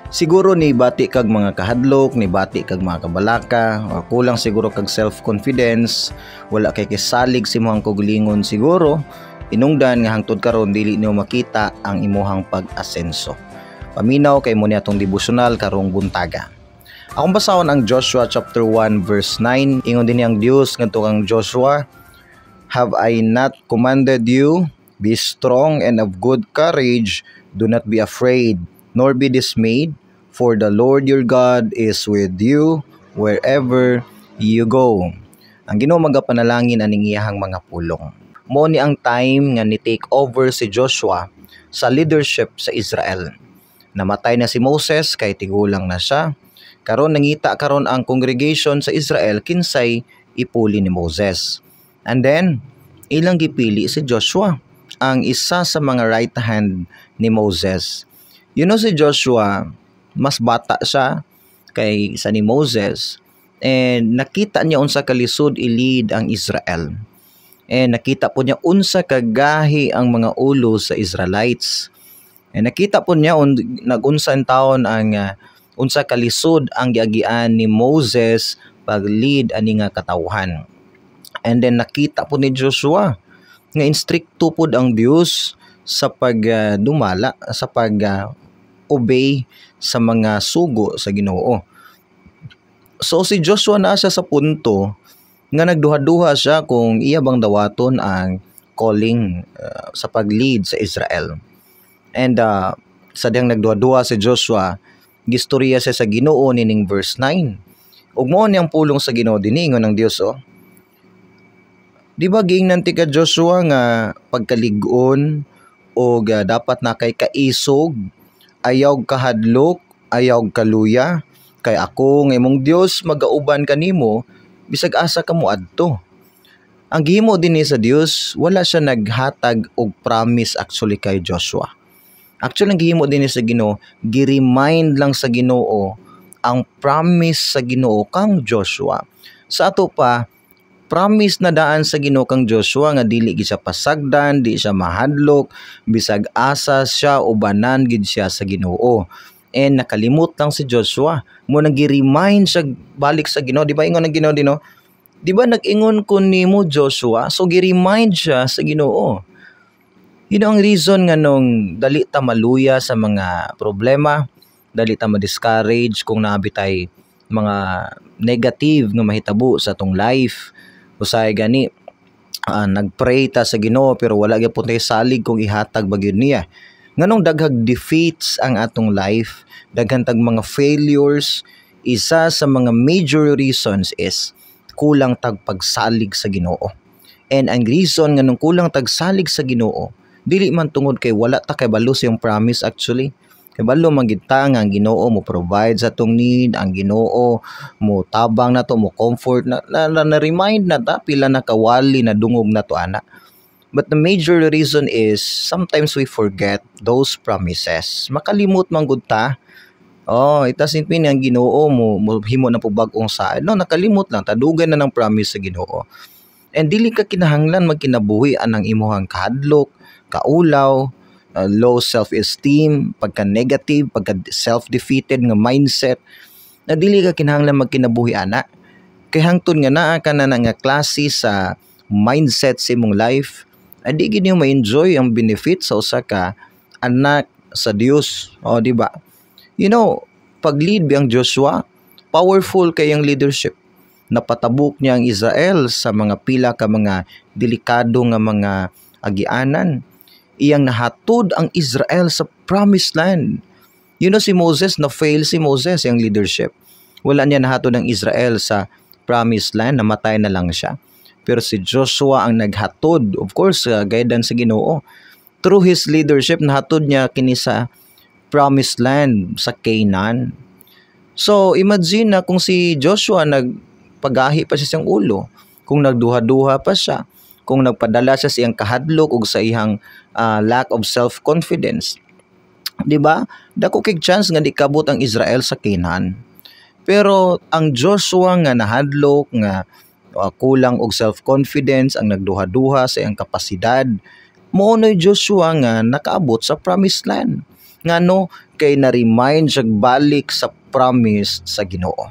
Siguro ni bati kag mga kahadlok, ni bati kag mga kabalaka, o kulang siguro kag self-confidence, wala kay kisalig si mohang kaugalingon siguro, inungdan nga hangtod karon dili niyo makita ang imuhang pag-asenso. Paminaw kay mo ni atong devotional karong buntaga. Akong basahon ang Joshua chapter 1 verse 9, ingon din ang Dios ngadto kang Joshua, "Have I not commanded you? Be strong and of good courage, do not be afraid, nor be dismayed, for the Lord your God is with you wherever you go." Ang Ginoo magapanalangin aning iyahang mga pulong. Mo ni ang time nga ni take over si Joshua sa leadership sa Israel. Namatay na si Moses kay tigulang na siya. Karon nangita karon ang congregation sa Israel kinsay ipuli ni Moses. And then ilang gipili si Joshua, ang isa sa mga right hand ni Moses. You know si Joshua, mas bata siya kay sa ni Moses, and nakita niya unsa kalisod i-lead ang Israel. And nakita po niya unsa kagahi ang mga ulo sa Israelites. And nakita po niya nagunsa ang taon ang unsa kalisod ang giagian ni Moses pag-lead ani nga katawhan. And then nakita po ni Joshua nga instrikto pod ang Dios sa pagdumala sa pag-obey sa mga sugo sa Ginoo. So si Joshua na siya sa punto nga nagduha-duha siya kung iya bang dawaton ang calling sa pag-lead sa Israel. And sa diyang nagduha-duha si Joshua, gistorya siya sa Ginoo nining verse 9. Ug mao niyang pulong sa Ginoo dinhi ingon ng Dios, di ba giingnan ti ka Joshua nga pagkalig-on o dapat na kay kaisog, ayaw kahadlok, ayaw kaluya, kay ako nga imong Dios magauban kanimo bisag asa ka mo adto. Ang gihimo dinhi sa Dios, wala siya naghatag og promise actually kay Joshua. Actually ang gihimo dinhi sa Ginoo, gi-remind lang sa Ginoo ang promise sa Ginoo kang Joshua. Sa ato pa, promise na daan sa Ginoo kang Joshua nga dili gid siya pasagdan, di siya mahadlok, bisag asa siya ubanan gid siya sa Ginoo. And nakalimot lang si Joshua, mo nag-remind siya balik sa Ginoo. Di ba ingon ng Ginoo dino? Di ba nag-ingon ko nimo Joshua? So gi-remind siya sa Ginoo. Yun ang reason nga nung dali ta maluya sa mga problema, dali ta ma-discourage kung naabitay mga negative nga mahitabo sa atong life. Usay gani nagpray ta sa Ginoo pero wala gyapon tay salig kung ihatag ba gyud niya. Nganong daghag defeats ang atong life, daghan tag mga failures, isa sa mga major reasons is kulang tag pagsalig sa Ginoo. And ang reason nganong kulang tag salig sa Ginoo, dili man tungod kay wala ta kay balo sa yung promise actually. Kay balo magita nga ang Ginoo mo provide sa atong need, ang Ginoo mo tabang na to, mo comfort na remind na ta pila na kawali na dungog na to ana. But the major reason is sometimes we forget those promises. Makalimot man gud ta. Itasin pin ang Ginoo mo himo na po bag-ong saad. No, nakalimot lang ta dugan na ng promise sa Ginoo. And dili ka kinahanglan magkinabuhi anang imuhang kahadlok, kaulaw, low self-esteem, pagka-negative, pagka-self-defeated nga mindset, na dili ka kinahanglan magkinabuhi ana. Kay hangtod nga naa ka na nga klase sa mindset sa imong life, di gid niyo ma-enjoy ang benefit sa usa ka anak sa Dios. Di ba? You know, pag-lead biyang Joshua, powerful kayang leadership. Napatabok niya ang Israel sa mga pila ka mga delikado nga mga agianan. Iyang nahatod ang Israel sa promised land. You know si Moses, na-fail si Moses yung leadership. Wala niya nahatod ang Israel sa promised land, namatay na lang siya. Pero si Joshua ang naghatod, of course, guidance sa Ginoo. Through his leadership, nahatod niya kini sa promised land sa Canaan. So imagine na kung si Joshua nagpagahi pa siya siyang ulo, kung nagduha-duha pa siya, kung nagpadala siya sa iyang kahadlok o sa iyang lack of self-confidence. Diba? Dako kay chance nga di kabot ang Israel sa Canaan. Pero ang Joshua nga nahadlok nga kulang og self-confidence, ang nagduha-duha sa iyang kapasidad, moonoy Joshua nga nakaabot sa promised land. ngano kay na-remind siya balik sa promise sa Ginoo.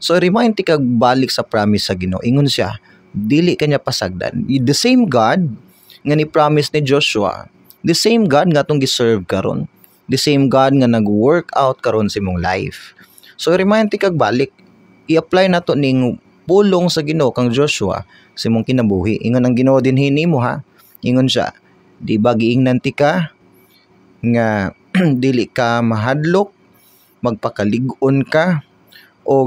So remind ti kag balik sa promise sa Ginoo, ingon siya, dili kanya pasagdan. The same God nga ni promise ni Joshua, the same God nga atong giserve karon, the same God nga nag-work out karon sa imong life. So remind ti kag balik, i-apply nato ning pulong sa Ginoo kang Joshua sa imong kinabuhi. Ingon ang Ginoo din hinimo ha. Ingon siya, di ba giingnan ti ka nga dili ka mahadlok, magpakalig-on ka, o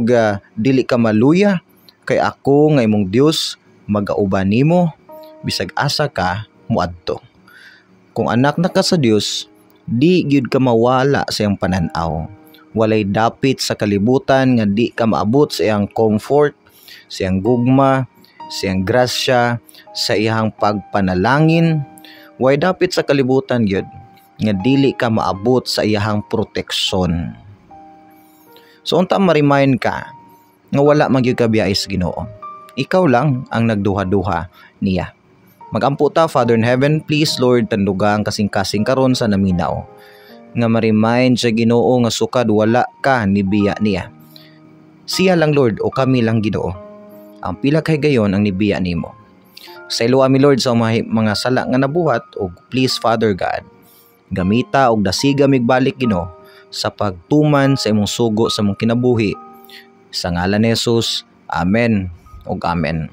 dili ka maluya, kay ako nga imong Dios magauban nimo bisag asa ka muadto. Kung anak na ka sa Dios, di gyud ka mawala sa iyang pananaw. Walay dapit sa kalibutan nga di ka maabot sa iyang comfort, sa iyang gugma, sa iyang grasya, sa iyang pagpanalangin. Walay dapit sa kalibutan gyud nga dili ka maabot sa iyang proteksyon. So unta ma-remind ka nga wala man gyud ka biyai sa Ginoo. Ikaw lang ang nagduha-duha niya. Magampo ta, Father in Heaven, please Lord, tandugang kasing-kasing karon sa naminaw nga ma-remind sa Ginoo nga sukad wala ka ni biya niya. Siya lang Lord o kami lang Ginoo ang pila kay gayon ang nibiya nimo. Sa ilo ami Lord sa mga sala nga nabuhat, o please Father God, gamita og dasiga migbalik Ginoo sa pagtuman sa imong sugo sa imong kinabuhi. Sa ngalan ni Jesus, amen ug amen.